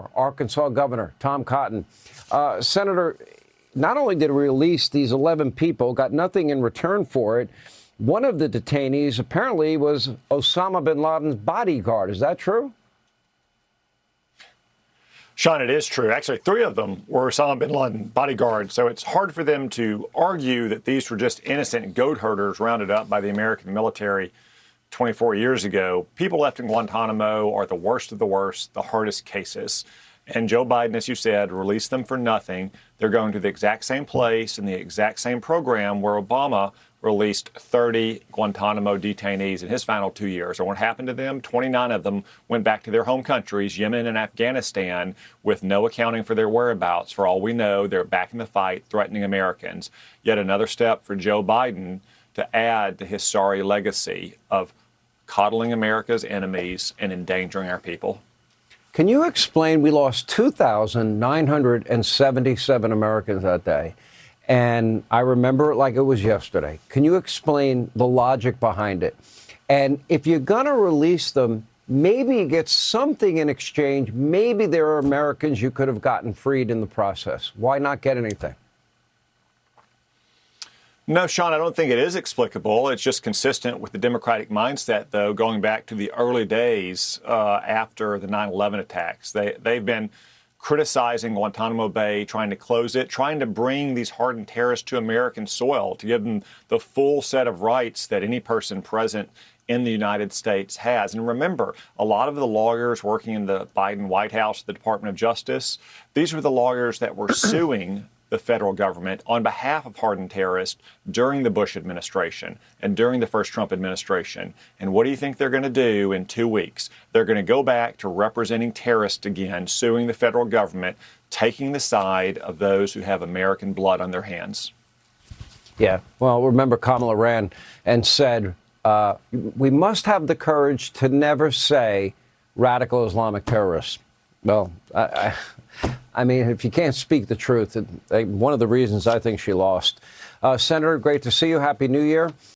more. Arkansas Governor Tom Cotton. Senator, not only did he release these 11 people, got nothing in return for it. One of the detainees apparently was Osama bin Laden's bodyguard. Is that true? Sean, it is true. Actually, 3 of them were Osama bin Laden bodyguards, so it's hard for them to argue that these were just innocent goat herders rounded up by the American military 24 years ago. People left in Guantanamo are the worst of the worst, the hardest cases. And Joe Biden, as you said, released them for nothing. They're going to the exact same place in the exact same program where Obama released 30 Guantanamo detainees in his final 2 years. And what happened to them? 29 of them went back to their home countries, Yemen and Afghanistan, with no accounting for their whereabouts. For all we know, they're back in the fight, threatening Americans. Yet another step for Joe Biden to add to his sorry legacy of coddling America's enemies and endangering our people. Can you explain? We lost 2,977 Americans that day. And I remember it like it was yesterday. Can you explain the logic behind it? And if you're going to release them, maybe you get something in exchange. Maybe there are Americans you could have gotten freed in the process. Why not get anything? No, Sean, I don't think it is explicable. It's just consistent with the Democratic mindset, though, going back to the early days after the 9/11 attacks. They've been criticizing Guantanamo Bay, trying to close it, trying to bring these hardened terrorists to American soil, to give them the full set of rights that any person present in the United States has. And remember, a lot of the lawyers working in the Biden White House, the Department of Justice, these were the lawyers that were suing the federal government on behalf of hardened terrorists during the Bush administration and during the first Trump administration. And what do you think they're going to do in 2 weeks? They're going to go back to representing terrorists again, suing the federal government, taking the side of those who have American blood on their hands. Yeah. Well, remember Kamala ran and said, we must have the courage to never say radical Islamic terrorists. Well, I mean, if you can't speak the truth, one of the reasons I think she lost. Senator, great to see you. Happy New Year.